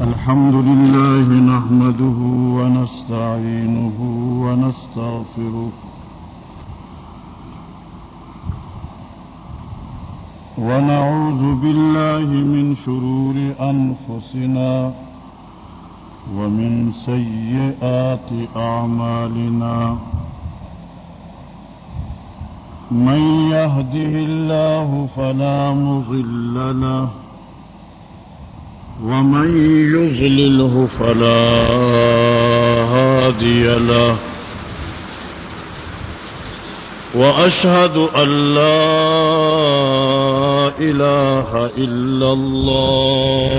الحمد لله نحمده ونستعينه ونستغفره ونعوذ بالله من شرور أنفسنا ومن سيئات أعمالنا من يهده الله فلا مضل له ومن يضلله فلا هادي له وأشهد أن لا إله إلا الله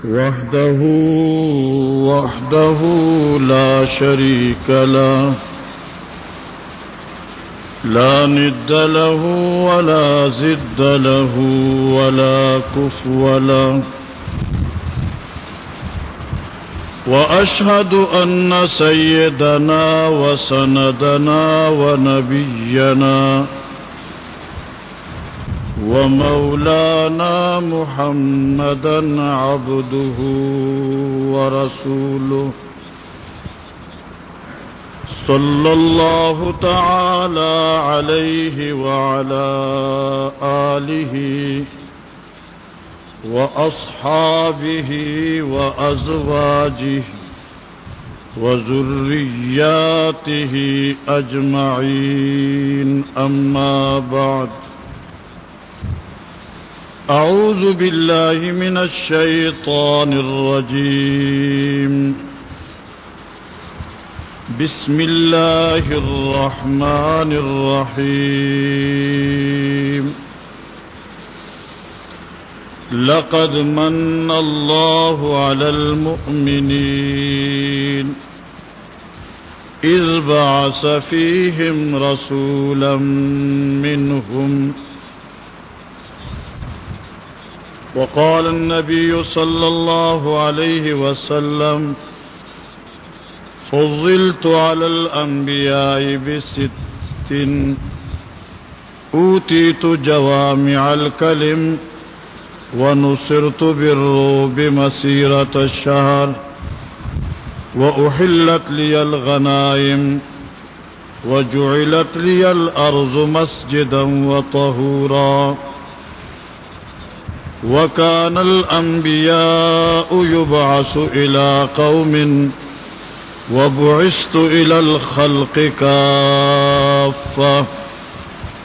وحده لا شريك له لا ند له ولا زد له ولا كفو له وأشهد أن سيدنا وسندنا ونبينا ومولانا محمدا عبده ورسوله صلى الله تعالى عليه وعلى آله وأصحابه وأزواجه وذرياته أجمعين أما بعد أعوذ بالله من الشيطان الرجيم بسم الله الرحمن الرحيم لقد من الله على المؤمنين إذ بعث فيهم رسولا منهم وقال النبي صلى الله عليه وسلم فضلت على الأنبياء بست أوتيت جوامع الكلم ونصرت بالرعب مسيرة الشهر وأحلت لي الغنائم وجعلت لي الأرض مسجدا وطهورا وكان الأنبياء يبعث إلى قوم وبعثت إلى الخلق كافة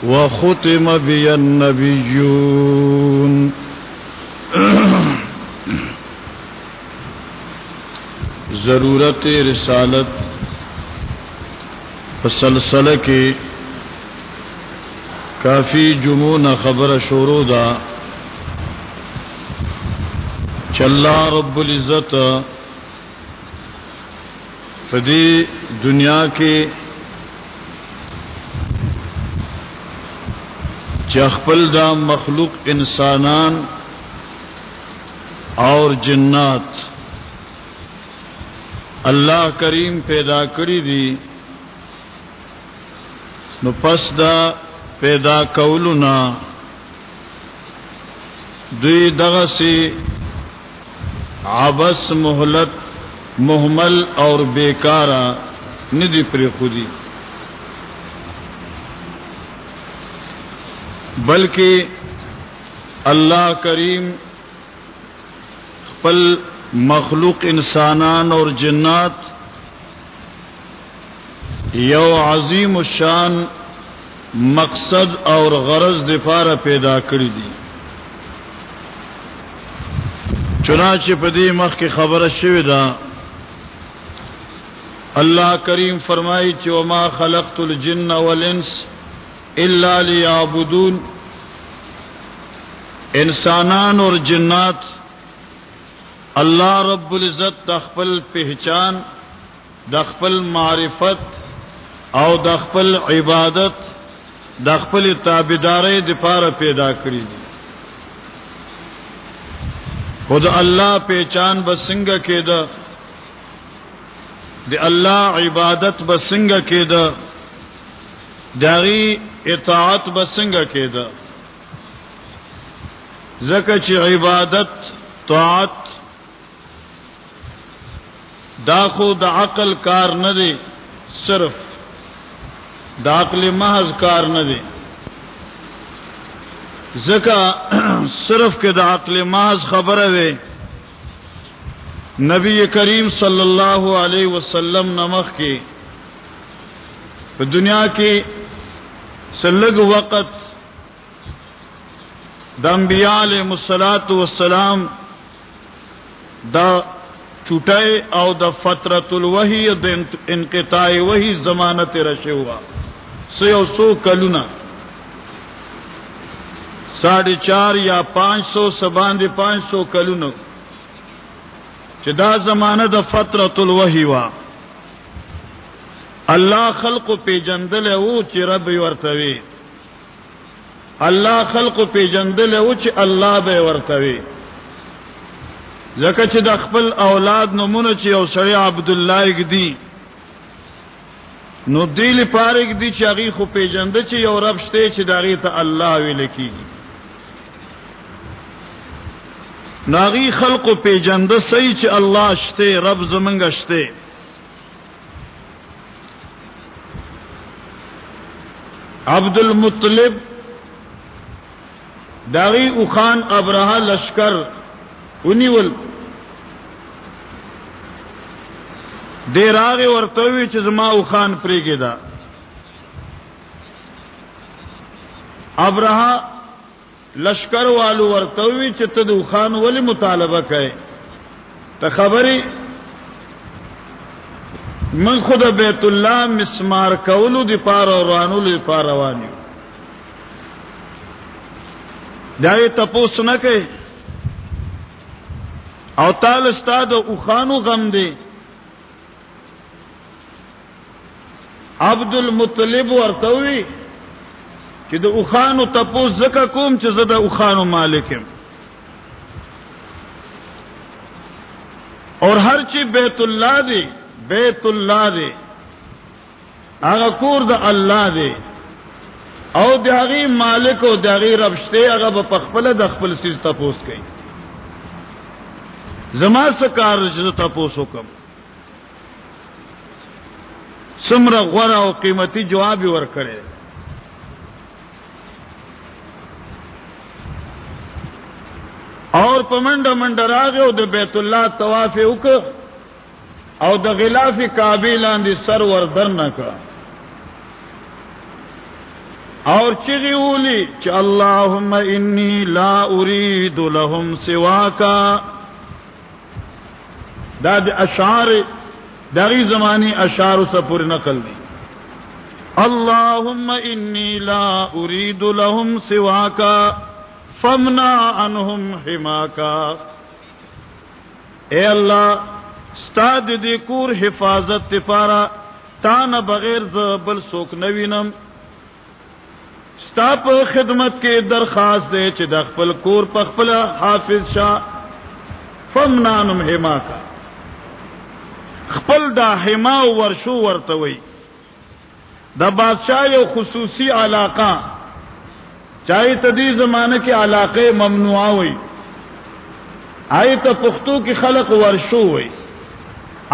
وختم بي النبيون ضرورت رسالت سلسلہ کی کافی جمعون خبر شروع دا چلا رب العزت فدی دنیا کے چخپل دا مخلوق انسانان اور جنات اللہ کریم پیدا کری دی نو پس دا پیدا کولنا دوی دغسی عبس مہلت محمل اور بیکارا ندی پر خودی بلکہ اللہ کریم خپل مخلوق انسانان اور جنات یو عظیم الشان مقصد اور غرض دپارہ پیدا کری دی چنانچہ پدی مخ کی خبر شویدہ اللہ کریم فرمائی کہ وما خلقت الجن والانس الا لیعبدون انسانان اور جنات اللہ رب العزت دخپل پہچان دخپل معرفت او دخپل عبادت دخپل تابداری دپارہ پیدا کری دی خود اللہ پہچان بسنگ کے دا دی اللہ عبادت بسنگ کے دا داغي اطاعت بسنګه کېده زکه چې عبادت طاعت دا خو د عقل کار نه دی صرف د عقل محض کار نه دی زکه صرف کې د عقل محض خبره وي نبی کریم صلی الله علیه وسلم نمخ کې په دنیا کې سلګ وقت د انبیاء علیهم الصلاۃ والسلام دا چټای او د فترۃ الوحی د انقطاع وحی زمانه تیر شوه سو کلونه 4.5 یا 500 سباندې 500 کلونه چې دا زمانه د فترۃ الوحی وا الله خلق پیجندل او چې رب ورتوي الله خلق پیجندل او چې الله به ورتوي زکه چې د خپل اولاد نمونه چې او سړی عبد الله کدي نو دیل پارک دی چې هغه خو پیجند چې یو رب شته چې دغه ته الله ویل کیږي ناغي خلق پیجند صحیح چې الله شته رب زمنګ شته عبد المطلب داغي او خان ابرهه لشکر ونیول دیر آغی ورطوی چې زما او خان پریگی دا ابرهه لشکر والو ورطوی چې ته او خان ولی مطالبه کئ ته خبری من خود بیت الله مسمار کولو دی پار روانو دی پار روانیو داوی تپوس نه کئ او تعالی استاد او خانو غم دی عبد المطلب ورتوی چې د او خانو تپوس زکه کوم چې زه د او خانو مالکم اور هر چی بیت الله دی بیت الله دی هغه کور د الله دی او د هغه مالک او د هغه رب شته هغه په خپل د خپل سیز تپوس کوي زما سکار چې تپوس وکم سمره غوړه او قیمتي جواب ورکړي اور پمنډ منډ راغه او د بیت الله طواف وکړ او د غلاف کعبه لاندې سر وردن نکړه اور چغي ولي چې اللهم انی لا اريد لهم سواک دا د اشعار دغه زماني اشعار سپور نقل دي اللهم انی لا اريد لهم سواک فمنع عنهم حماک اے الله استاد دې کور حفاظت لپاره تا نه بغیر بل څوک نوینم ستا په خدمت کې درخواست دی چې د خپل کور په خپل حافظ شاه فمنع عنهم حماک خپل دا حما ورشو ورته وي د بادشاہ یو خصوصي علاقه چاہے تدی زمانه کې علاقه ممنوعه وي آیت پختو کې خلق ورشو وي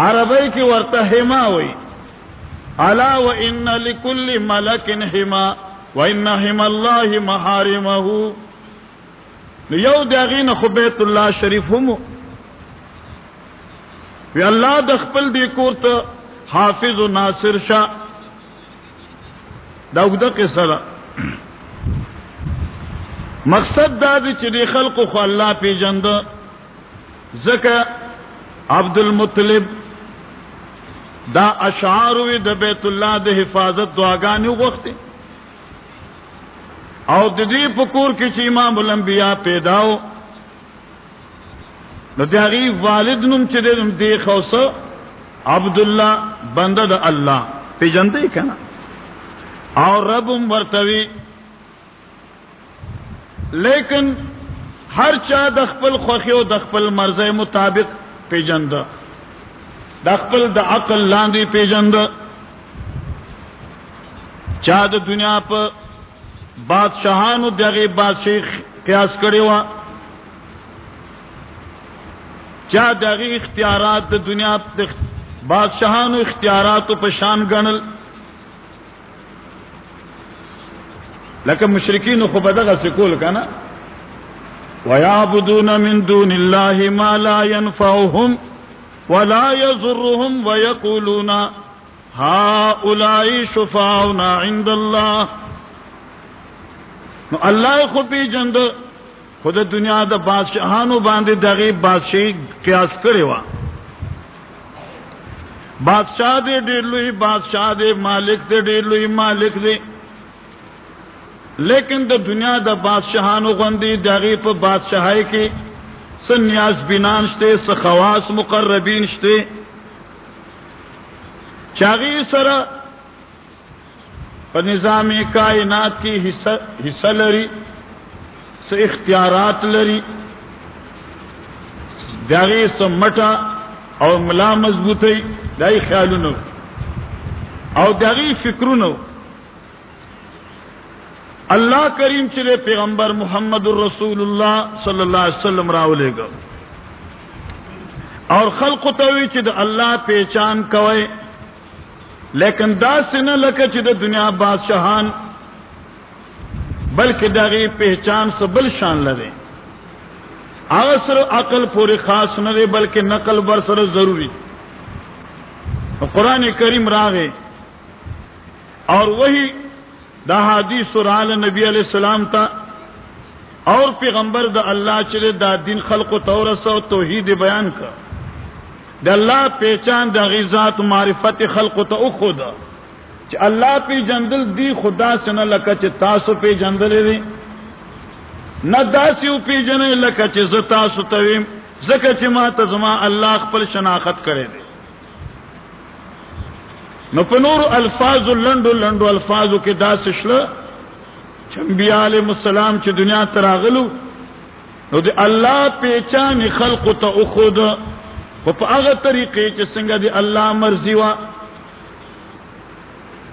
عربی کې ورته حما وي الا وان لكل ملك حما وان حما الله محارمه یو دغینه خو بیت الله شریف هم وی الله د خپل دی کور ته حافظ و ناصر شاه دا وګړه قصه مقصد دا دی چې دی خلق خو الله پیژند زکه عبد المطلب دا اشعار وی د بیت الله د حفاظت دعاګانې وغوښتي او د دې په کور کې چې امام الانبیاء پیداو نو د هغه والد نوم چې دی خوسه عبد الله بنده د الله پیژندې کنه او ربم ورتوي لیکن هر چا د خپل خوخي او د خپل مرزه مطابق پیژند د خپل د عقل لاندې پیژند چا د دنیا په بادشاہانو دغه بادشاہ قیاس کړی و، چا دغه اختیارات د دنیا د بادشاہانو اختیاراتو په شان ګڼل. لکه مشرکین خو بدغه سکول کنه، وَيَعْبُدُونَ مِن دُونِ اللَّهِ مَا لَا يَنفَعُهُمْ وَلَا يَضُرُّهُمْ وَيَقُولُونَ هَؤُلَاءِ شُفَعَاؤُنَا عِندَ اللَّهِ. نو الله خو پیجند خود دنیا د بادشاہانو باندې دغه بادشاہي قیاس کړی و. بادشاہ دې ډېر لوی بادشاہ دې، مالک دې ډېر لوی مالک دې، لیکن د دنیا د بادشاہانو غوندې دغه په بادشاہي کې څه نیاز بینان شته، څه خواص مقربین شته، چاغي سره په نظام کائنات کې حصہ لري، څه اختیارات لري، دغه سمټه او ملا مضبوطی دای خیالونو او دغه فکرونو. اللہ کریم چلے پیغمبر محمد الرسول اللہ صلی اللہ علیہ وسلم راولے گا اور خلق توی چد اللہ پہچان کوئے، لیکن دا سنہ لکا چد دنیا بادشاہان بلکہ داغی پہچان سے بل شان لدے. آسر عقل پوری خاص نہ دے بلکہ نقل برسر ضروری. قرآن کریم راغے اور وہی دا حدیث سرال نبی علیہ السلام تا اور پیغمبر دا اللہ چلے دا دین خلق و تورس و توحید بیان کا، دا اللہ پہچان دا غیزات معرفت خلق و تأخو دا چی اللہ پی جندل دی خدا سنا لکا چی تاسو پی جندل دی، نہ داسیو پی جنے لکا چی زتاسو تویم زکا چی ما تزما اللہ خپل شناخت کرے دی. نو پنور الفاظ لنڈو لنڈو الفاظو کے داس شل انبیاء علیہ السلام چی دنیا تراغلو نو دی اللہ پیچان خلق تا اخود و پا اغا طریقے چی سنگا دی اللہ مرضی وا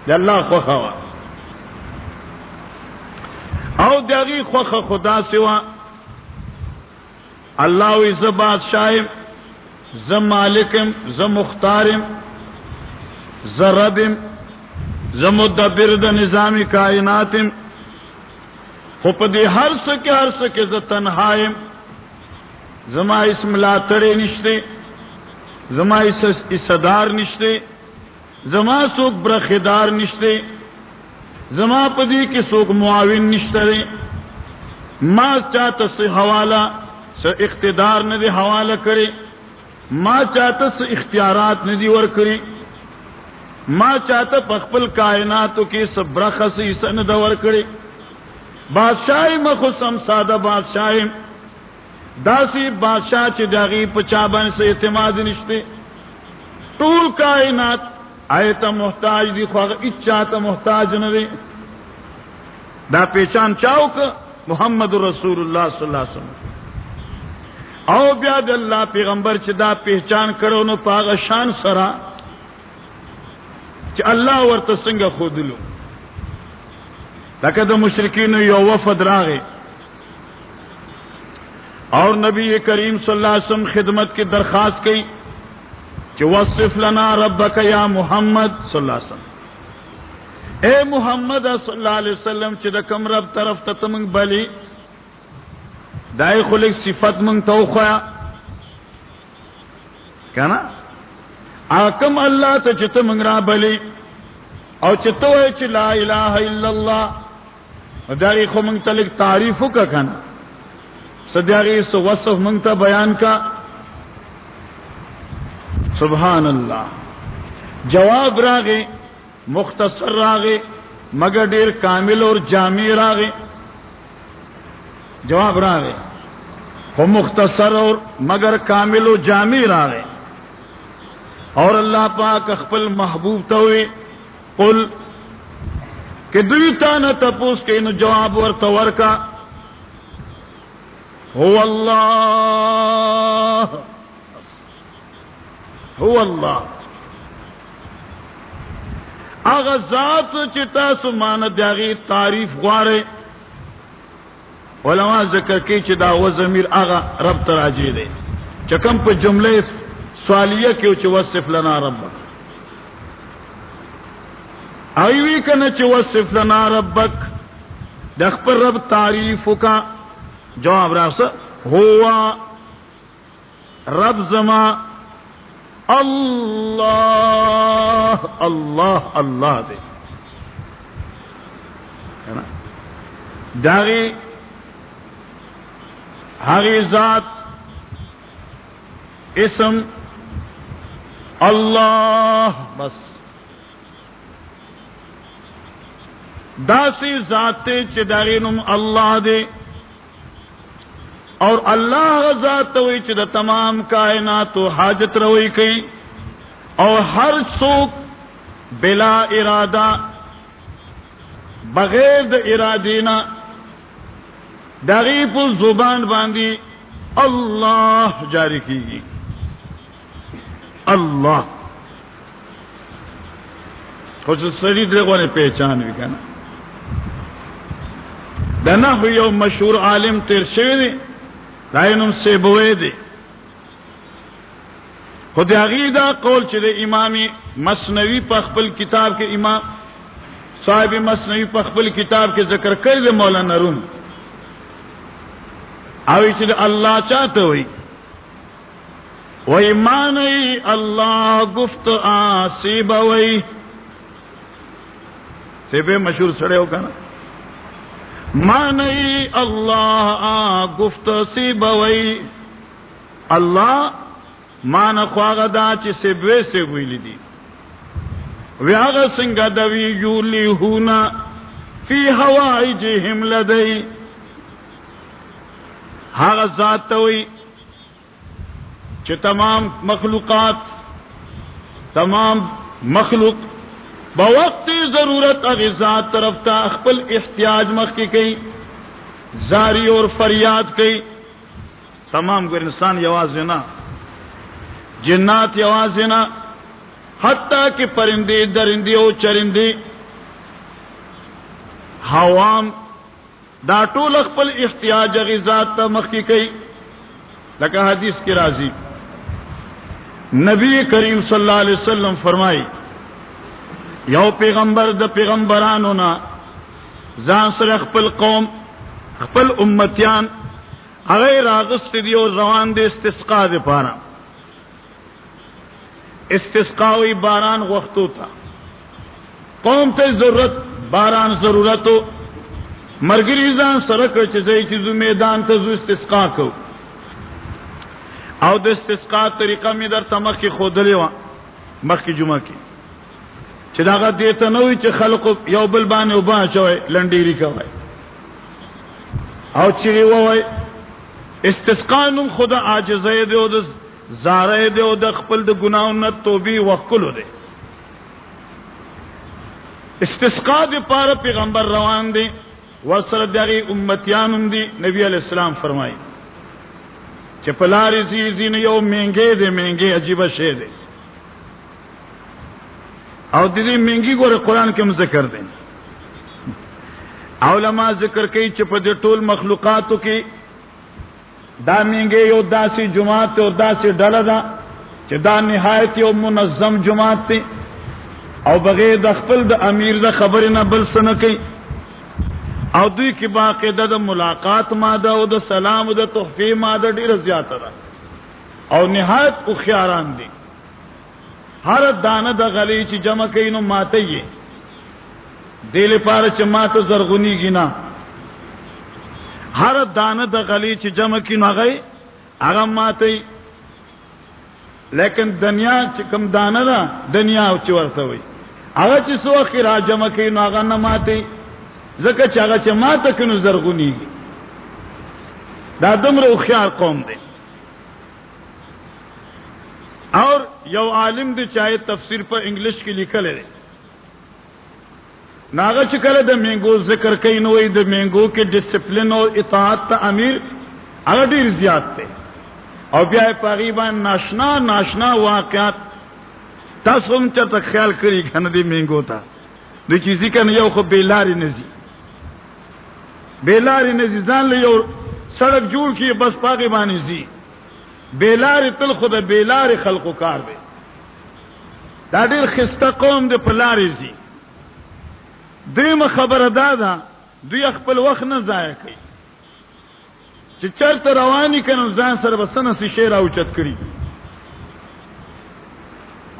دی اللہ خوخا وا او دی اغی خوخا خدا سوا اللہ وی ز بادشاہم ز مالکم ز مختارم ز ربم ز مدبر د نظامی کائناتم، خو پا دی ہر سکے ز تنہائم، زما اسم لا تڑے نشتے، زما اسدار نشتے، زما سوک برخدار نشتے، زما پدی کی سوک معاون نشتے، ما چاہتا سے حوالہ سے اقتدار ندی حوالہ کرے، ما چاہتا سے اختیارات ندی ور کرے، ما چاہتا پخپل کائناتو کی سب برخصی سند ور کرے. بادشاہی مخصم سادہ بادشاہی داسی بادشاہ چی داغی پچابان سے اعتماد نشتے، طول کائنات آیتا محتاج دی خواہ اچاہتا محتاج ندے. دا پیچان چاہو کہ محمد رسول اللہ صلی اللہ علیہ وسلم او بیاد اللہ پیغمبر چی دا پہچان کرو نو پاغ شان سرا چی اللہ ورطا سنگا خودلو. لکہ دا مشرکین یو وفد راغے اور نبی کریم صلی اللہ علیہ وسلم خدمت کی درخواست کی کہ وصف لنا ربک یا محمد صلی اللہ علیہ وسلم، اے محمد صلی اللہ علیہ وسلم چی دا کم رب طرف تتمنگ بلی دائی خلق صفت منگ توخویا کہنا آکم اللہ تا چتا منگ را بلی او چتا ہوئے چی لا الہ الا اللہ دائی خو منگ تا لگ تعریفو کا کنا صدیاغی سو وصف منگ تا بیان کا. سبحان اللہ. جواب راگے مختصر راگے مگر دیر کامل اور جامع راگے. جواب راگے وہ مختصر اور مگر کامل و جامع راگے. اور اللہ پاک اخپل محبوب توئی قل کہ دویتا نہ تپوس کے انو جواب ورطور کا هو اللہ هو اللہ. هغه ذات چې تاسو مان دغه تعریف غواړئ علما ذکر کوي چې دا و ضمیر هغه رب ته راځي دی چې کوم په جمله سوالیه کې چې وصف لنا ربک ایوی کنه چې وصف لنا ربک د خپل رب تعریف کا جواب راځه هو رب زما الله الله الله دې داغي هغه ذات اسم الله بس داسی ذات چې داغي نوم الله دې اور الله ذات وی چې د تمام کائنات حاجت روي کوي اور هر څوک بلا اراده بغیر د ارادینا دغه په زبان باندې الله جاری کیږي الله خو چې سړي دغه پہچان وکنه دنه یو مشهور عالم تیر شوی دی داینم سیبوی دی خود عقیدہ قول چې د امام مثنوی په خپل کتاب کې امام صاحب مثنوی په خپل کتاب کې ذکر کړی دی مولانا روم او چې الله چاته وي و ایمانی الله گفت آسیبوی سیبه مشهور سړیو کنه مانی الله گفت سیبوی الله مان خواغه دا چې سیبوی سیبوی لیدي ویاغه څنګه دوی یولیهونا فی حوائجهم لدی هغه ذات وی چې تمام مخلوق بوقت ضرورت اغذات طرف تا خپل احتیاج مخ کی کئی زاری اور فریاد کئی تمام گر انسان یوازنا جنات یوازنا حتیٰ کہ پرندے درندے اور چرندے حوام دا ټول خپل احتیاج اغذات تا مخ کی کئی لکہ حدیث کی راضی نبی کریم صلی اللہ علیہ وسلم فرمائی یو پیغمبر د پیغمبرانو نا ځان سره خپل قوم خپل امتیان هغه راغست دی او روان دي استسقا د پاره استسقاوی باران وختو تا قوم ته ضرورت باران ضرورتو مرګری ځان سره کړ چې ځای چې میدان ته زو استسقا کو او د استسقا طریقه می در تمخ کی خودلې و مخ کی جمعه کی چې داغه دیته نوې چې خلق یو بل باندې وبا شوی لنډيري کوي او چې وای استسقا نوم خدا عاجزه دی او د زاره دی او د خپل د ګناونو توبې وکړو دی استسقا د پاره پیغمبر روان دی ورسره دغه امتیانم دی نبی علیہ السلام فرمایي چې پلاری زی نه یو مهنګي عجیب شی دی او دې منګي ګوره قران کې هم ذکر دي علماء ذکر کوي چې په دې ټول مخلوقاتو کې دا منګي یو داسې جماعت او داسې ډله ده چې دا نهایت یو منظم جماعت دی او بغیر د خپل د امیر د خبرې نه بل څه نه کوي او دوی کې باقاعده د ملاقات ماده او د سلام او د تحفې ماده ډیره زیاته ده او نهایت خوشیاران دي ہر دانه د غلی چې جمع کینو ماته یې دل پاره چې ماته زرغونی گینا ہر دانه د غلی چې جمع کینو هغه ماته لیکن دنیا چې کم دانه ده دنیا او چې ورته وي هغه چې سو اخر جمع کینو هغه نه ماته زکه چې هغه چې ماته کینو زرغونی دا دومره خيار قوم دی اور یو عالم دی چاہے تفسیر پر انگلش کی لکھل ہے ناغه چې کله د مینګو ذکر کوي نو د مینګو کې ډیسپلین او اطاعت ته امیر هغه ډیر زیات دی او بیا تقریبا ناشنا واقعات تاسو هم ته خیال کړی کنه د مینګو ته د چیزی کنه یو خو بیلاری نزی بیلاری نزی ځان له یو سړک جوړ کی بس پاګې باندې زی بیلاری تل خو د بیلاری خلقو کار دی دا ډېر خسته قوم د پلاری زی دریم خبره دا دوی خپل وخت نه ضایع کوي چې چرته رواني کنه ځان سره بسنه سي شعر او چت کړی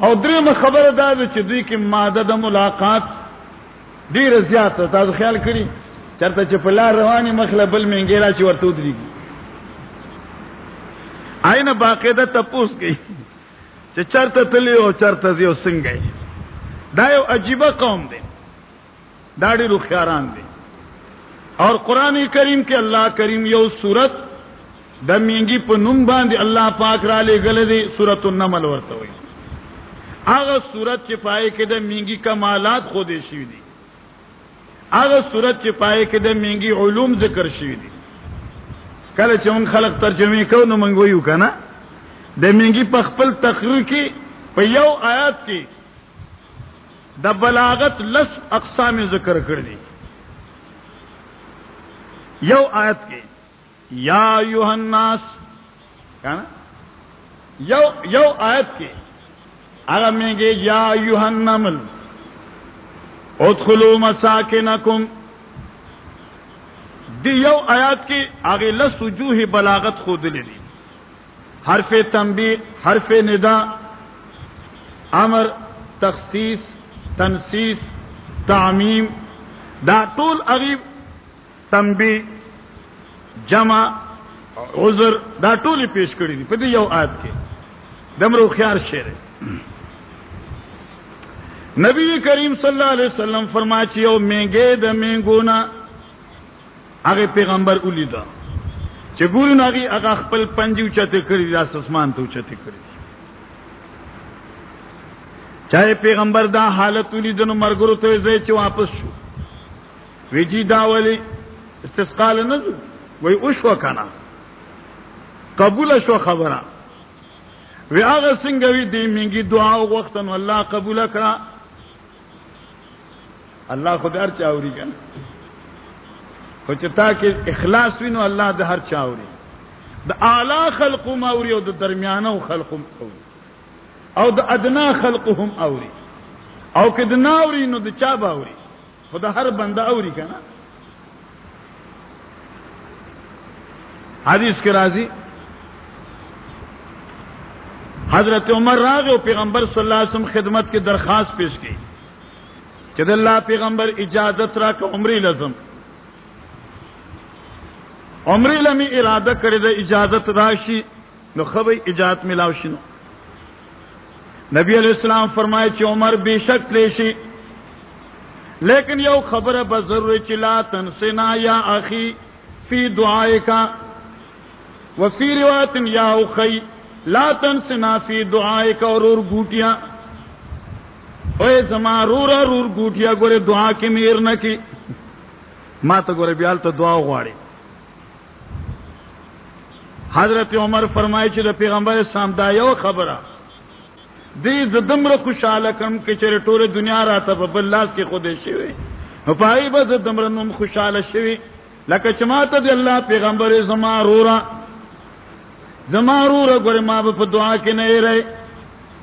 او دریم خبره دا چې دوی کې ماده د ملاقات ډیر زیاته تاسو خیال کړی چرته چې په لار رواني مخله بل منګیرا چې ورته ودرېږي آینه باقاعده تپوس کوي چې چرته تلی او چرته زیو څنګه دا یو عجیبه قوم دی دا ډېر خیاران دي اور قرآن کریم کې الله کریم یو سورت د مینګي په نوم باندې الله پاک را لېږلې دی سورۃ النمل ورته وایي هغه سورت چې پای کې د مینګي کمالات خو دې شوي دي هغه سورت چې پای کې د مینګي علوم ذکر شوي دي کله چې موږ خلق ترجمه کوو نو موږ وایو کنه د مینګي په خپل تقریر کې په یو آیات کې د بلاغت لس اقسام ذکر کړ دي یو آیت کې یا ایها الناس کنه یو آیت کې هغه مېږي یا ایها النمل ادخلوا مساکنکم دی یو آیات کې هغه لس وجوه بلاغت خود لري حرف تنبیه حرف ندا امر تخصیص تنسیس تعمیم دا ټول اغیب تنبیه جمع عذر دا ټول پیش کړی دي په دې یو آیت کې دمرو خيار شعر نبی کریم صلی الله علیه وسلم فرمایي چې یو مېګې د مېګونا هغه پیغمبر ولیدا چې ګورن هغه خپل پنځو چته کړی د اسمان ته چته کړی چاہے پیغمبر دا حالت ولیدنو مرګرو ته ځای چې واپس شو ویجی دا ولی استسقال نزو وی اوشو کنا قبول شو خبره وی هغه څنګه وی دی منګي دعا وغوښتن الله قبول کړه الله خدای چا اوري کنه خو چې تا کې اخلاص وینو الله د هر چا اوري د اعلی خلق اوري او د درمیانو خلق اوري او د ادنا خلقهم اوري او که د ناوري نو د چا باوري خدا هر بنده اوري کنه حدیث کې راځي حضرت عمر راغه او پیغمبر صلی الله علیه وسلم خدمت کې درخواست پیش کړي چې د الله پیغمبر اجازت راکړه عمرې لازم عمرې لمي اراده کړې ده اجازت راشي نو خو اجازت ملاو شي نو نبی علیہ السلام فرمائے چې عمر بیشک لیشی لیکن یو خبره به ضروري چې لا تنسنا یا اخي فی دعائک وفي روایت یا اخی لا تنسنا فی دعائک اور ګوټیا اوه زما رور ګوټیا ګوره دعا کې میر نه کی ما ته ګوره بیال ته دعا غواړي حضرت عمر فرمایي چې د پیغمبر اسلام دا یو خبره دې زدمره خوشاله کم کې چې ټوله دنیا راته په بل لاس کې خوده شي نو پای به زدمره نوم خوشاله شي لکه چې ماته د الله پیغمبر زما رورا ګوره ما په دعا کې نه یې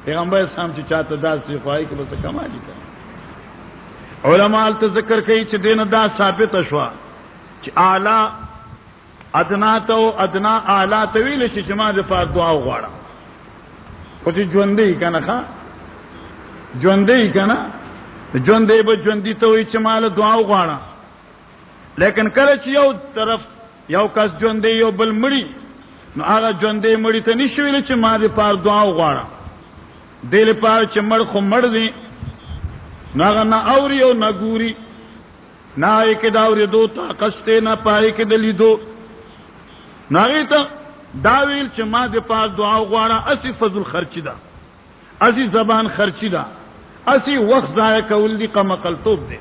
پیغمبر اسلام چې چاته داسې خوای کې بس کمالي کوي علماء ته ذکر کوي چې دین دا ثابت شو چې اعلی ادنا ته ادنا اعلی ته ویل شي چې ما د پاره دعا وغواړم او چې ژوندې کنه ښا ژوندې کنه ژوندې به ژوندې ته وي چې مال دعا وغواړم لیکن کله چې یو طرف یو کس ژوندې یو بل مړی نو هغه ژوندې مړی ته نشي ویل چې ما د پاره دعا وغواړم دل پاره چې مړ خو مړ دی ناغه نه اوري او نه ګوري نه یې کې دا اوري دو طاقت نه پای کې دلی دو ناغه ته دا ویل چې ما د پاره دعا وغواړه اسی فضل خرچی ده اسی زبان خرچی ده اسی وخت ضایع کول دي قمقلتوب ده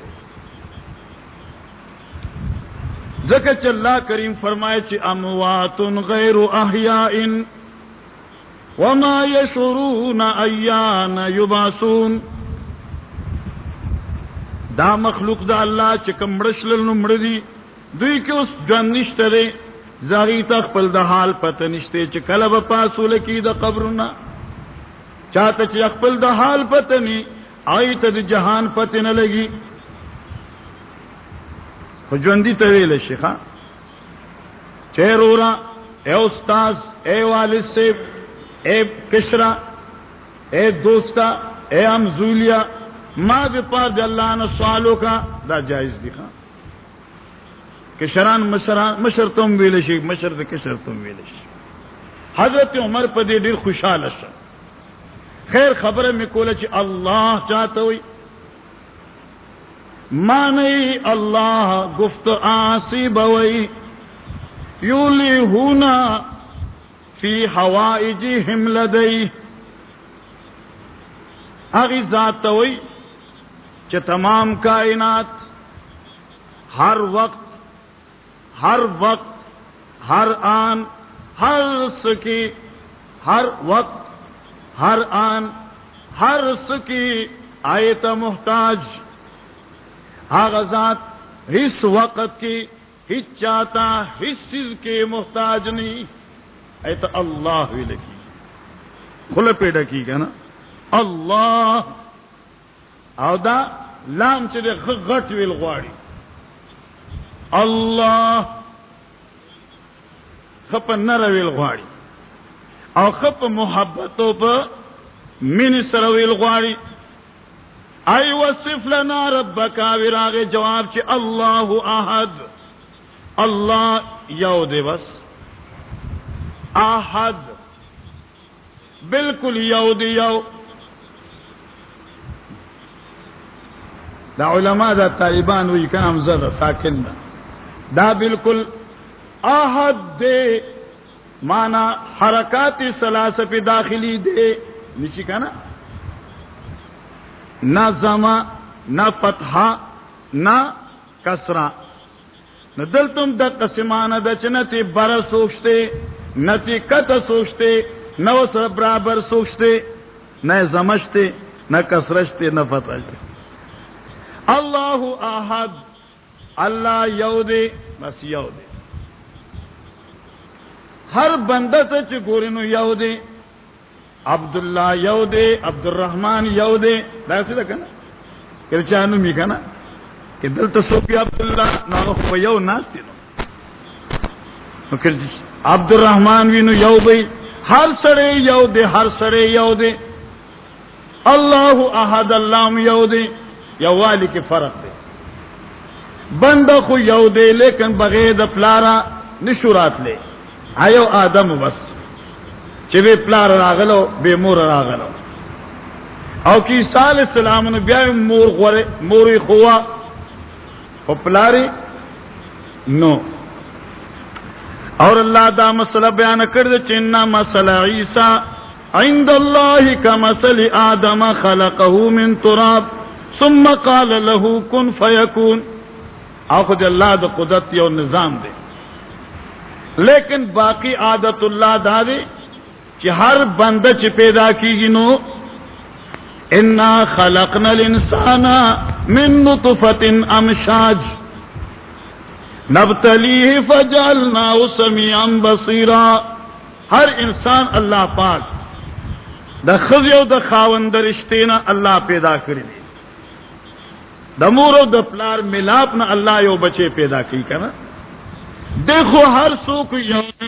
ذکر چې الله کریم فرمایي چې اموات غیر احیاء وما يشعرون ايان يبعثون دا مخلوق دا اللہ چکم مڑشلل نو مڑدی دوی کې اوس جون نشته دی زاغی تا خپل د حال پته نشته چې کله به پاسول کی د قبرنا چاته چې خپل د حال پته ني آیت د جهان پته نه لګي خو ژوندۍ ته ویل شي ښا چیرورا اے استاد اے والد صاحب اے کشرا اے دوستا اے امزولیا ما به پار د الله نه سوالو کا دا جائز دي ښا کشران مشر تم ویل شي مشر د کشر تم ویل شي حضرت عمر په دې ډیر خوشاله شه خیر خبره مې کوله چې الله چاته وي مانی الله گفت آسیب وی یولیهونا فی حوائجهم لدی اغی ذات وی چې تمام کائنات ہر وقت ہر آن ہر سکی ہر وقت ہر آن ہر سکی آیت محتاج آغا ذات اس وقت کی ہچ چاہتا اس چیز کے محتاج نہیں ایت اللہ ہوئی لکی کھلے پیڑا کی گا نا اللہ او دا لام چلے غٹ ویل غواڑی اللہ خپ نر ویل غواړي او خپ محبتو په من سره ویل غواړي ای وصف لنا ربک وراغه جواب چې الله احد الله یو دی بس احد بالکل یو دی یو دا علماء دا طالبان وی کام زده ساکن دا بالکل احد دے مانا حرکات ثلاثه پہ داخلی دے نشی کنا نہ زما نہ فتحہ نہ کسرہ نہ دل تم د قسمانہ د چنتی بر سوچتے نہ تی کت سوچتے نہ اس برابر سوچتے نہ زمشتے نہ کسرشتے نہ فتحشتے اللہ احد اللہ یو دے بس یو دے ہر بندہ سے چکورینو یو دے عبداللہ یو دے عبدالرحمن یو دے ایسے لگا نا کہ چانو می کنا کہ دل تو سوپی عبداللہ ناغو خو یو ناستی نو عبدالرحمن وینو یو بھئی ہر سڑے یو دے ہر سڑے یو دے اللہ احد اللہ یو دے یو والی کے فرق دے بندہ خو یو دے لیکن بغیر د پلارا نشورات لے ایو آدم بس چې به پلار راغلو به مور راغلو او کی صالح السلام نو بیا مور غره موري خوا او پلاری نو اور الله دا مسئلہ بیان کړ چې ان مسئلہ عیسی عند الله كمثل آدم خلقه من تراب ثم قال له كن فيكون او خود اللہ دا قدرت یو نظام دے لیکن باقی عادت اللہ دا دے کہ ہر بندہ چ پیدا کی گنو انا خلقنا الانسان من نطفة امشاج نبتلیہ فجعلناه سمیعا بصیرا ہر انسان اللہ پاک دا خزی و دا خاوند رشتینا اللہ پیدا کری دی دا مور و دا پلار ملاپ نا اللہ یو بچے پیدا کی کنا دیکھو ہر سوک یو دے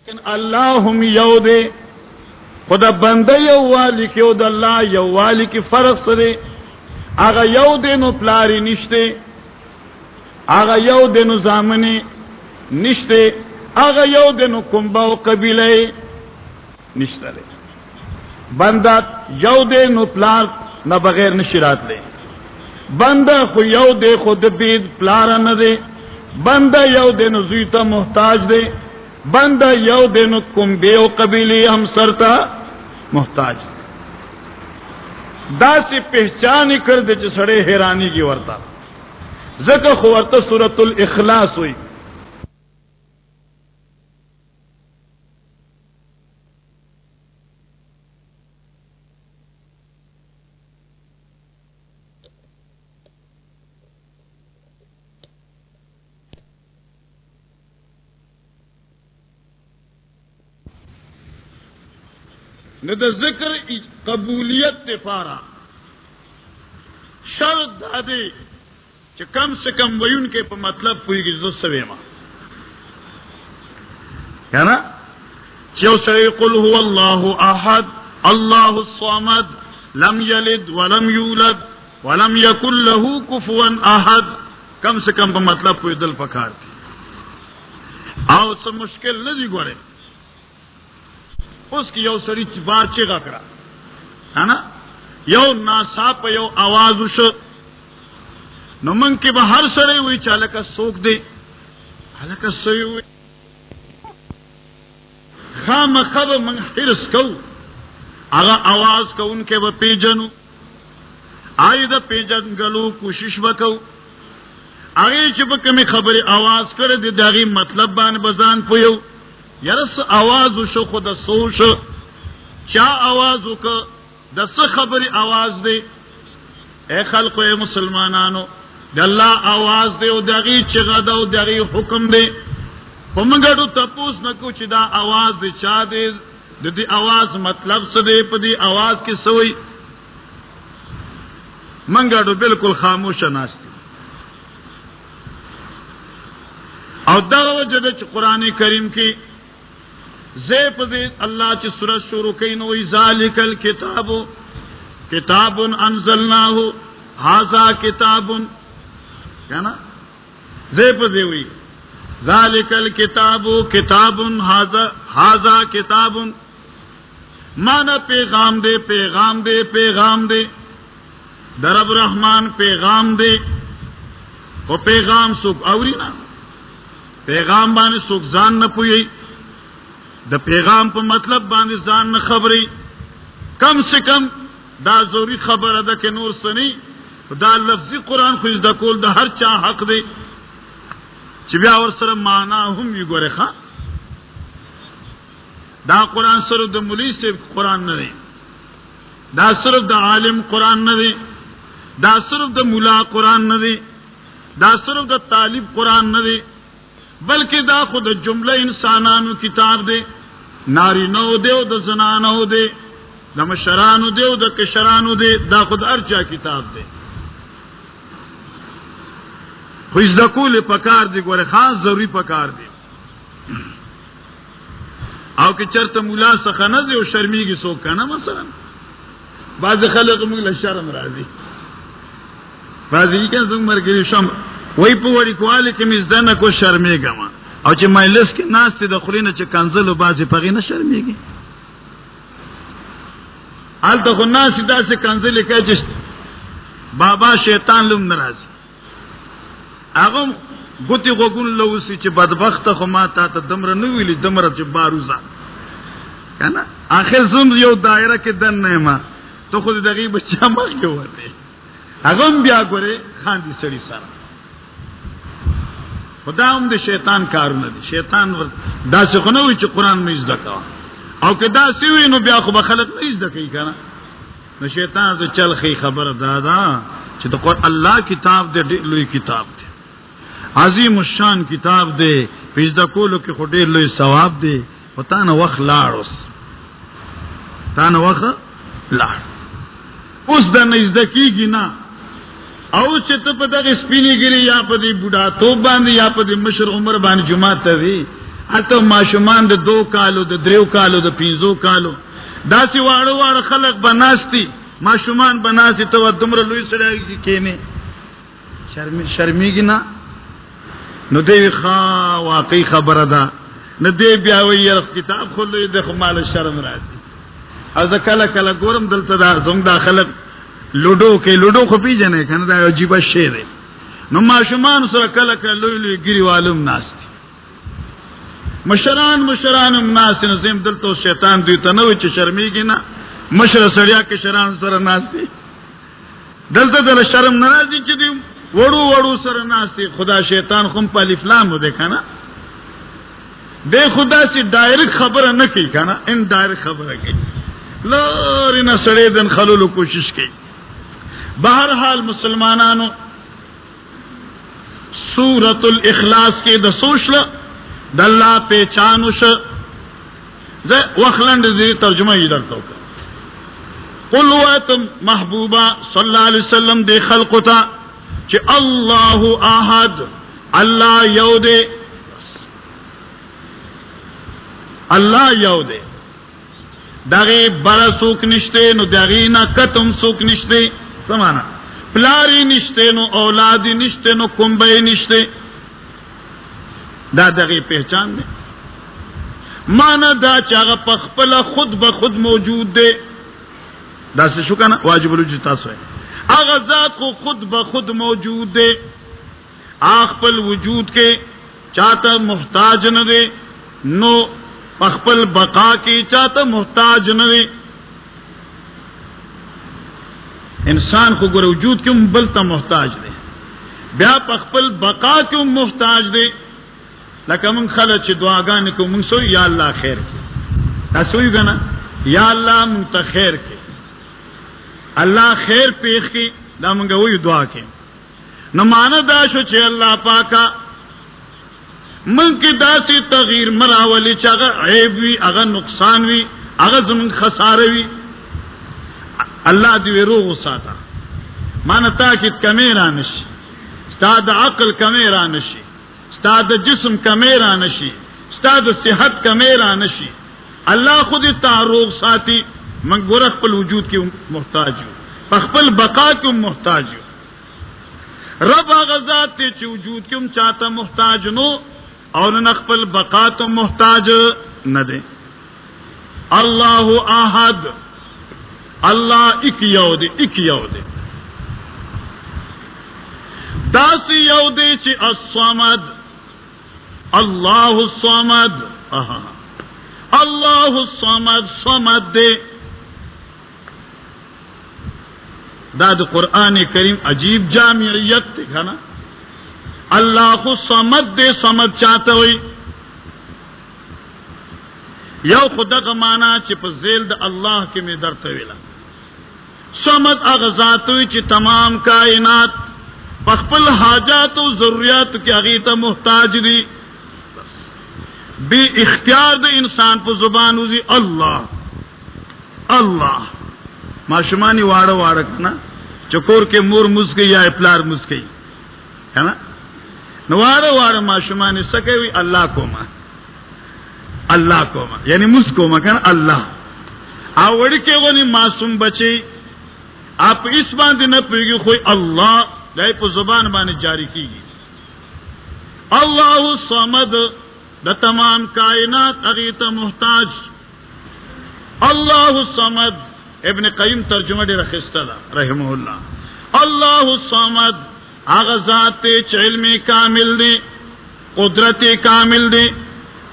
لیکن اللہ ہم یو دے خدا بندہ یو والی کی او دا اللہ یو والی کی فرق سرے آگا یو دے نو پلاری نشتے آگا یو دے نو زامنی نشتے آگا یو دے نو کمبا و قبیلے نشتے لے بندہ یو دے نو پلار نہ بغیر نشرات لے بندہ خو یو دے خود بید پلارا نہ دے بندہ یو دے نو زیتا محتاج دے بندہ یو دے نو کمبے و قبیلی ہم سرتا محتاج دے دا سی پہچانی کر دے چھ سڑے حیرانی کی ورطا ذکر خو ورطا سورة الاخلاص ہوئی نو د ذکر قبولیت دفارا شرط دا دی چې کم سے کم ویون کې په مطلب پوریږي زو سوي ما کنه چې یو سړی قل هو الله احد الله الصمد لم يلد ولم يولد ولم يكن له كفوا احد کم سے کم په مطلب پوری دل پکار دی او څه مشکل نه دی ګوره اوس کې یو سړی چې بار چیغه کړه انا یو ناصاپ یو आवाज وشو نو من کې به هر سړی وی چالکه سوک دی هلکه سوی وی خامخب من حرس کو هغه आवाज کوونکې به پیجنو آیده پیجنګلو کوشش وکاو هغه چې په کومه خبره आवाज کړې د دغه مطلب باندې بزان پویو یرس आवाज وشو خود سوش چا आवाज وک د څه خبره आवाज دی اے خلکو اے مسلمانانو د الله आवाज دی او دغه چغه دا او دغه حکم دی پمګړو تپوس نکو چې دا आवाज دی چا دی د دې आवाज مطلب څه دی په دې आवाज کې سوې منګړو بالکل خاموش ناشتي او دا وجه چې قران کریم کې زه په دې الله چې سورۃ شروع کین نو ذالک الکتاب کتاب انزلناه هذا کتاب کنا زه په دې وی ذالک الکتاب کتاب هذا کتاب مانا پیغام دے پیغام دے پیغام دے درب رحمان پیغام دے او پیغام سوک اوری نا پیغام باندې سوک ځان نه پوي د پیغام په مطلب باندې ځان نه خبري کم سے کم دا ضروری خبره ده کې نور سني دا لفظي قران خو د کول د هر چا حق دی چې بیا ور سره معنا هم یې ګوره ښا دا قران سره د مولوی سے قران نه دی دا صرف د عالم قران نه دی دا صرف د مولا قران نه دی دا صرف د طالب قران نه دی بلکې دا خود جمله انسانانو کتاب دی ناری نو دی او د زنانو دی د مشرانو دی او د کشرانو دی دا خود ارچا کتاب دی خو ځکول پکار دی ګوره خاص ضروری پکار دی او که چرته مولا څخه نه دی او شرمېږي څوک کنه مثلا بعض خلک موږ له شرم راځي بعضی کې څنګه مرګري شم وای په وړي کواله کې مزدنه کو شرمېږم او چې مجلس کې ناس ته د خلینو چې کنزلو بعضی پغې نه شرمېږي الته خو ناس داسې کنزلې کوي چې بابا شیطان لوم ناراضي هغه ګوتی غوګون لوسی چې بدبخت خو ما ته دمر نه ویلي دمر چې باروزه کنه اخر زم یو دایره کې دن نه ما ته خو دغه بچا مخ کې وته هغه بیا ګوره خاندي سړي سره خدا هم د شیطان کارونه دي شیطان دا څه خو نه وي چې قران مې زده کا او که دا سی وي نو بیا خو به خلک نه زده کوي کنه نو شیطان ته چل خي خبره دادا چې د قران الله کتاب دې لوی کتاب دی عظیم الشان کتاب دی پیدا کولو کې خو ډېر لوی ثواب دی پتا نه وخت لاړوس تا نه وخت لاړ اوس د نزدکیږي نه او چې ته په دغه سپینېګری یا په دې بوډا توپ باندې یا په دې مشر عمر باندې جمعه ته وی اته ماشومان د 2 کالو د 3 کالو د 5 کالو داسې واړو واړو خلک بناستی ماشومان بناستی ته دمر لوی سره کېنه شرمېږي نه نو دی خا واقعي خبره ده نه دی بیا وی کتاب خلوی د خمال شرم راځي او ځکه کله کله ګورم دلته دا زوم داخله لوډو کې لوډو خو پیژنې کنه دا عجیب شی دی نو ماشومان سره کله کله لوی لوی ګریوالم ناشتي مشران ناس نه زم دلته شیطان دوی ته نو چې شرمېږي نه مشر سړیا کې شران سره ناشتي دلته دل شرم ناراضي چې دی وړو سره ناشتي خدا شیطان خو په الفلام و ده کنه به خدا سي ډایرکټ خبره نه کوي کنه ان ډایرکټ خبره کوي لوري نه سړې دن خلولو کوشش کوي بهر حال مسلمانانو سورۃ الاخلاص کې د سوشل د الله پہچانوش زه وخلند دې ترجمه یې درته وکړه. قل واتم محبوبا صلی الله علیه وسلم دې خلق ته چې الله احد، الله یو دی، الله یو دی، دغه بر سوک نشته نو دغه نه کتم سوک نشته، سمانا پلاری نشته نو اولادی نشته نو کومبه نشته، دا دغه پہچان دی. مانا دا چې هغه په خپل خود به خود موجود دی، دا څه شو کنه واجب الوجود تاسو هغه ذات خو خود به خود موجود دی، خپل وجود کې چاته محتاج نه دی، نو خپل بقا کې چاته محتاج نه دی. انسان خو ګور وجود کې بل ته محتاج دی، بیا خپل بقا کې محتاج دی. لکه مونږ خلک چې دعاګانې کوو مونږ سو یا الله خیر کې، تاسو یې کنه یا الله مونږ ته خیر کې، الله خیر پیښ کې، دا مونږ وایو دعا کې. نو معنا دا شو چې الله پاکا مونږ کې داسې تغییر مراولي چې هغه عیب وي، هغه نقصان وي، هغه زمونږ خساره وي. الله دې روغ وساته، معنا تاکید کمې را نشي، ستا د عقل کمې را نشي، ستا د جسم کمې را نشي، ستا د صحت کمې را نشي. الله خود ته روغ ساتي. من ګور خپل وجود کې محتاج یو، خپل بقا کې محتاج یو. رب هغه ذات ته چې وجود کې هم چاته محتاج نو او نه خپل بقا ته محتاج نه دی. الله احد، الله اک یو دی، اک یو دی. داسې یو دی چې الصمد، الله الصمد، الله الصمد، صمد دی. دا د قرآن کریم عجیب جامعیت دی کنه. الله خو صمد دی، صمد چاته وي؟ یو خدغه معنا چې په ذیل د الله کې می درته ویلا. صمد هغه ذات وي چې تمام کائنات په خپل حاجات او ضرورت کې هغه ته محتاج دي. بی اختیار د انسان په زبان وزي الله الله. ماشومانی واړه واړه کنه چکور کې مور مسکی یا پلار مسکی کنه، نو واړه واړه ماشومانی سکوي الله کوما، الله کوما یعنی مسکوما کنه الله. او وړ کې ونی معصوم بچي اپ اس باندې نه پیږي خو الله دای په زبان باندې جاری کیږي. الله الصمد د تمام کائنات هغه ته محتاج. الله الصمد ابن قیم ترجمه ډیره خسته ده رحمه الله. الله الصمد هغه ذات چې علم کامل دی، قدرت کامل دی.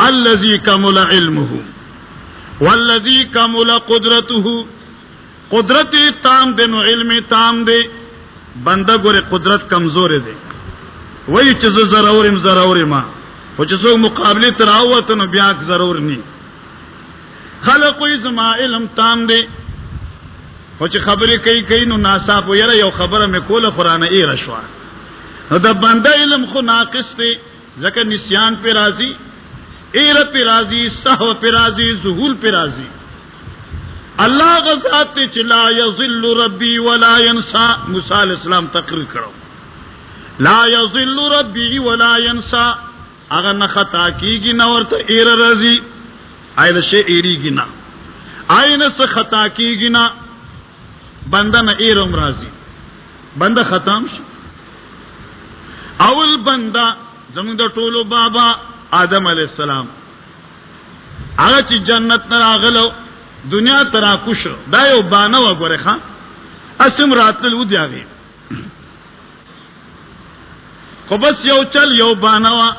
الذي كمل علمه والذي كمل قدرته، قدرت تام دی نو علم تام دی. بنده ګوره قدرت کمزور دی، وایي چې زه ضروري ما او چې څو مقابله تراوت نو بیا ضرور ني. خلق زما علم تام دی، او چې خبرې کوي نو ناصاف ویره یو خبره مې کوله قرآن ای رشوا. نو د بنده علم خو ناقص دی، ځکه نسیان پہ راضی، ایر پہ راضی، سهو پہ راضی، ذهول پہ راضی. الله غزات چې لا یضل ربی ولا ینسى. موسی علیہ السلام تقریر کړو لا یضل ربی ولا ینسى، هغه نه خطا کیږي نه ورته ایر راضی، ایله شی ایریږي نه، آینه څه خطا کیږي نه، بنده نه ایرم راضی، بنده ختم شي. اول بنده زموږ د ټولو بابا آدم علیہ السلام، هغه چې جنت نه راغلو دنیا ترا کوشو، دا یو بانه وګوره ښا اسم راتل و دیږي. خو بس یو چل یو بانه وا.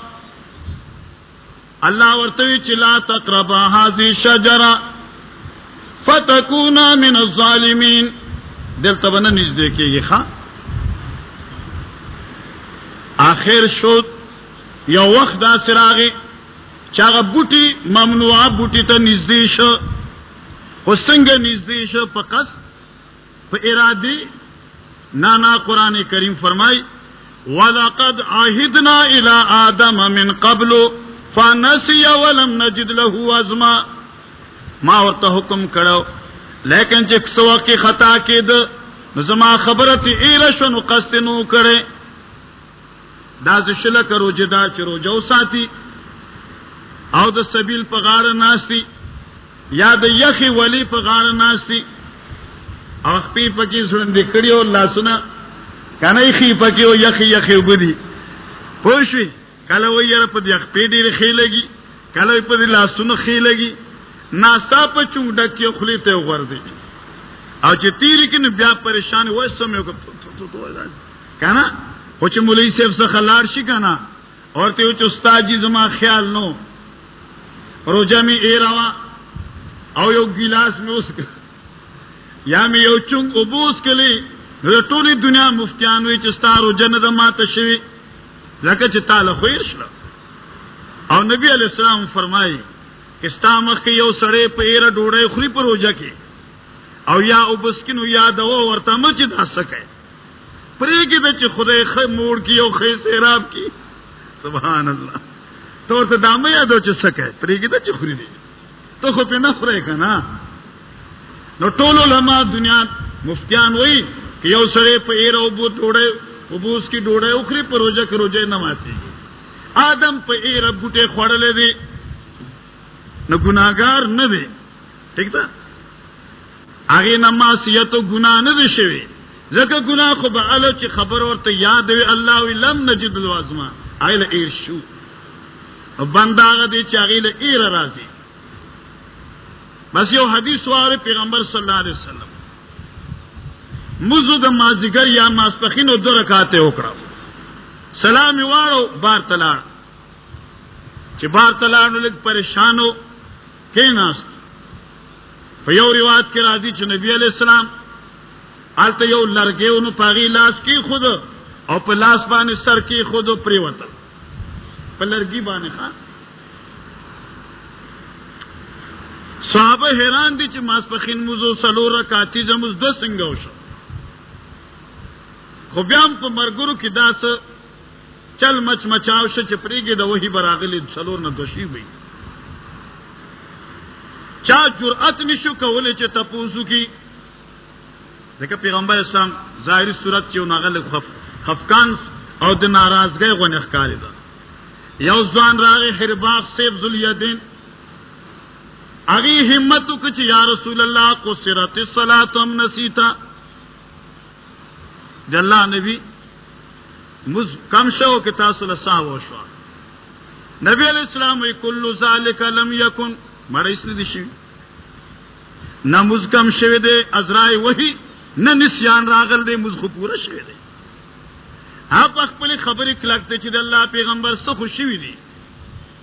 الله ورته چې لا تقربا هذه الشجره فتكونا من الظالمين، دلته باندې نږدې کېږي ښا. آخر شو یو وخت دا سراغي چې هغه بوټي ممنوعه بوټي ته نږدې شو. خو څنګه نږدې شو؟ په قصد، په ارادي. نه قرآن کریم فرمای ولقد عهدنا الى آدم من قبل فنسي ولم نجد له عزما. ما ورته حکم کړو لیکن چې څو کې خطا کېد نو زما خبره ته ایله شو نو قصد نو کړي دا ځشله کرو جدا چې روجو ساتي او د سبیل په غاړه ناشتي یا د یخي ولی په غاړه ناشتي او خپې پکې ژوند کړیو لاسونه کنه خې پکې او یخي وبدي پوښوي کله ویره په یخ په ډېر خېلګي کله په لاسونه خېلګي ناسا په چونډه کې خلی ته ورځي او چې تیری کې بیا پریشان وای سمې کنه او چې مولوی صاحب څخه لاړ شي کنه اورته چې استاد جی زما خیال نو روزه می ایروا او یو ګلاس مې اوس یا مې یو چونګ وبوس کلی نو ټولې دنیا مفتیان وي چې ستارو جنت ماته شوی لکه چې تعالی خیر شله او نبی علیہ السلام فرمایي کستا مخ یو سړی په ایره ډوړې خوري په روزه کې او یا وبسکینو یاد او ورته مچ داسکه پرېږي د چې خدای خې موړ کی او خې سیراب کی سبحان الله تو ته دامه یادو چې سکه پرېږي د چې خوري دي ته خو په نه خورې کنه نو ټول علما دنیا مفتیان وای چې یو سړی په ایره وبو ډوړې وبوس کی ډوړې اوخري په روزه کې روزه نه ماتي آدم په ایره بوټه خوړلې دي نو ګناګار نه دی ٹھیک ده هغه نماسیت او ګنا نه دي شوی ځکه ګنا خو به الله چې خبر ورته یاد وي الله لم نجد الوازما ایله ایرشو او بنداغه دي چې هغه له ایر راځي بس یو حدیث واره پیغمبر صلی الله علیه وسلم مزو د مازیګر یا ماسپخین او 2 رکعات وکړه سلام وارو بار تلاړ چې بار تلاړ نو لږ پریشانو کیناست په یو روایت کې راځي چې نبی علیہ السلام آلته یو لرګیونو پاغي لاس کې خود او په لاس باندې سر کې خود پریوته په لرګي باندې خان صحابه حیران دي چې ماسپخین موزو سلور رکعاتي زموږ د څنګه وشو خو بیا په مرګرو کې داس چل مچ مچاو شه چې پریږي د وਹੀ براغلی سلور نه دوشي وي چا جرأت نشو کولای چې تاسو کې ځکه پیغمبر اسلام ظاهري صورت چې ناغل خفقان او د ناراضګۍ غو نه ښکاري ده یو ځوان راغی حرباغ سیف ذلیدین اغي همت وکړي چې یا رسول الله قصرت الصلاه ام نسیتا د الله نبی مز کم شو کې تاسو له ساو شو نبی علیہ السلام وی کل ذالک لم یکن مړیس نه دي شي نه مز کم شوی دی ازرای وਹੀ نه نسیان راغل دی مز خو پورا شوی دی اپ خپل خبرې کلکته چې د الله پیغمبر څخه خوشی وي دي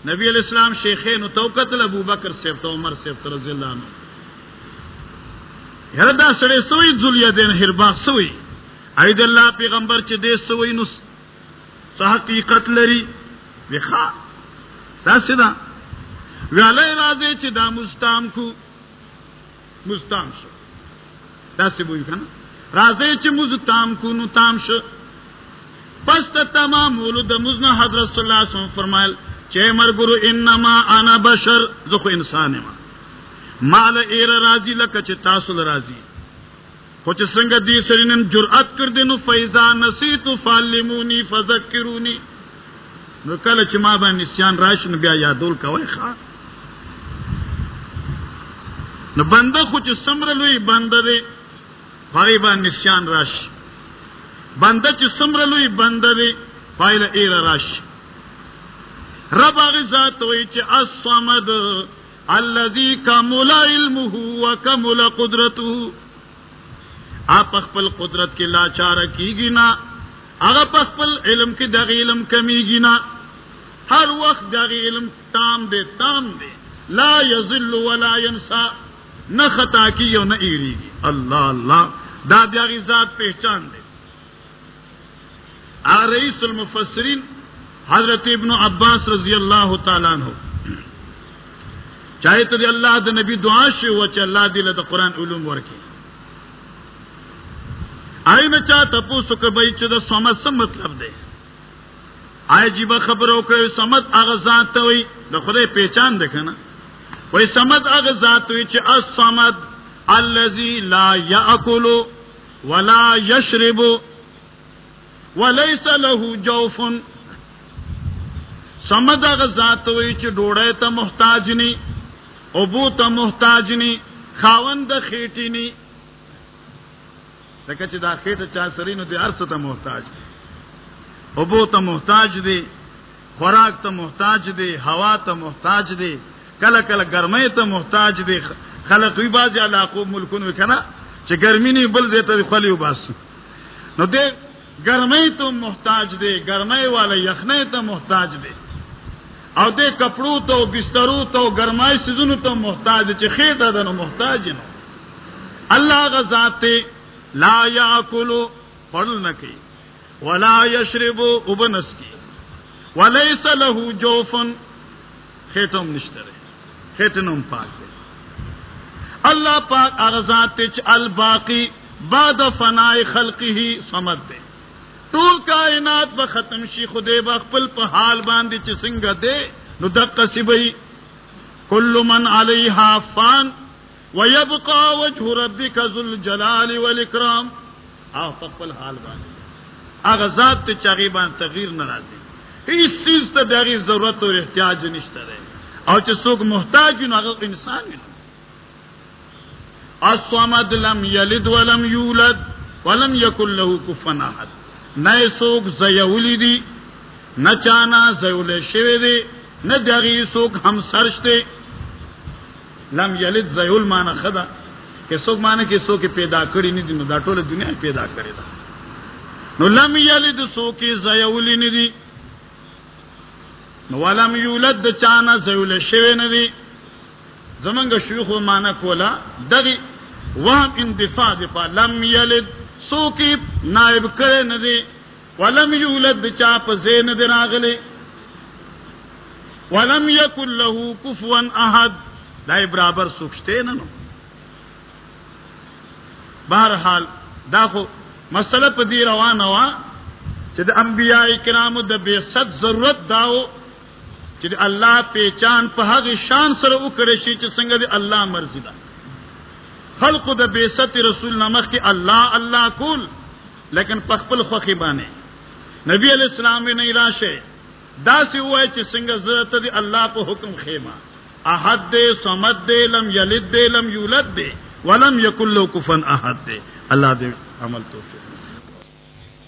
نبی علیہ السلام شیخین او توقت ابو بکر صاحب تو عمر صاحب رضی الله عنه هر دا سره سوی ذلیدین حرباغ سوی اید الله پیغمبر چې دې سوی نو حقیقت لري وخا تاسو دا ویاله راځي چې دا مستام شو تاسو وایو کنه راځي چې مستام کو نو تام شو پس ته تمام ولود مزنه حضرت صلی الله علیه وسلم فرمایل چې مرګرو انما انا بشر زه خو انسان یم مال ایر راځي لکه چې تاسو راځي خو چې څنګه دې سرینم جرأت کړ دې نو فیضا نسیت فعلمونی فذکرونی نو کله چې ما باندې نسیان راشي نو بیا یادول کوي ښا نو بنده خو چې سمره لوی بنده دی پای باندې نسیان راشي بنده چې سمره لوی بنده دی پایله ایر راشي رب هغه ذات وی چې الصمد الذي كمل علمه وكمل قدرته آپ خپل قدرت کې لاچار کیږي نه هغه خپل علم کې د علم کمیږي نه هر وخت د علم تام دی لا یذل ولا ينسى نه خطا کی او نه ایریږي الله الله دا د ذات پہچان دی رئیس المفسرین حضرت ابن عباس رضی اللہ تعالی عنہ چاہے تو اللہ د نبی دعا شو چې الله دې له قرآن علوم ورکړي آئینه چا تاسو کوي چې د صمد څه مطلب دی عجیب خبرو کوي صمد هغه ذات ته وي د خدای پہچان ده کنه वही समद अग ज़ात हुई च अस्समद अल्लज़ी ला याकुलु वला यशरबु वलैसा लहू जौफुन। समद अग ज़ात हुई च डोड़े त मुहताज नी, ओबू त मुहताज नी, खावंद खेटी नी। लकच दा खेट चा सरीनो दे अर्स त मुहताज दे, ओबू त मुहताज दे, खुराक त मुहताज दे, हवा त मुहताज दे, कल कल गर्मे त मुहताज दे। खलक वी बाज इलाको मुल्कुन वे कना च गर्मी नी बल देता खली उबास नो दे गर्मे तो मुहताज दे, गर्मे वाले यखने तो मुहताज दे, और दे कपड़ू तो बिस्तरू तो गरमाई सिजुन तो मुहताज च खेत अदन मुहताज नो। अल्लाह का ज़ाते ला याकुलु पढ़ न की, वला यशरबु उबनस की, वलैसा लहू जौफन खेतम निश्तरे, खेतनुम पाक दे। अल्लाह पाक आगजाते च अल बाकी बाद फनाए खल्की ही समद दे। टूल कायनात ब खत्म शी खुदे बखपल प हाल बांधी च सिंग दे नु दक्क सिबई कुल्लु मन अलैहा फान व यबका वजहु रब्बिका जुल जलाल वल इकराम। आ पखपल हाल बांधी आगजात ते चागीबान तगीर नाराजी इस चीज त दागी जरूरत और एहतियाज निश्ता रहे और च सोग मुहताज न अगर इंसान न। अस्समद लम यलिद वलम यूलद वलम यकुल लहू कुफुवन अहद। नए सोग जयउली दी न चाना जयउले शिवे दे न दगी सोग हम सर्च दे। लम यलिद जयउल माना खदा के सोग माने के सो के पैदा करी नहीं दी नो दा टोले दुनिया पैदा करे दा नो लम यलिद सो के जयउली नहीं दी नो वलम यूलद द चाना जयउले शिवे न दी। जमंग शयूख माना कोला दगी वह इंदिफा दिफा लम यलिद सो की नायब करे न दे, वलम यूलद चाप जे न दे रागले, वलम यकुल लहू कुफुवन अहद दाई बराबर सुखते न। बहरहाल दाखो मसला पदी रवान हुआ कि अंबिया इकराम द बेसद जरूरत दाओ कि अल्लाह पहचान पहाग शान सर उकरे शी च संग दे अल्लाह मर्जी दा खल्क द बेसत रसूल नमक के अल्लाह अल्लाह कुल लेकिन पखपल ख्वखी बाने नबी अलैहिस्सलाम में नहीं राशे दासी हुआ है सिंग जरत दे अल्लाह को हुक्म खेमा अहद दे समद दे लम यलिद दे लम यूलद दे वलम यकुल लहू कुफुवन अहद दे। अल्लाह दे अमल तौफीक।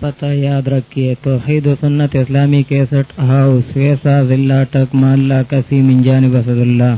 पता याद रखिए, तौहीद व सुन्नत इस्लामी 61 हाउस, वैसा जिला टक मोहल्ला कसी मिंजान बसदुल्ला।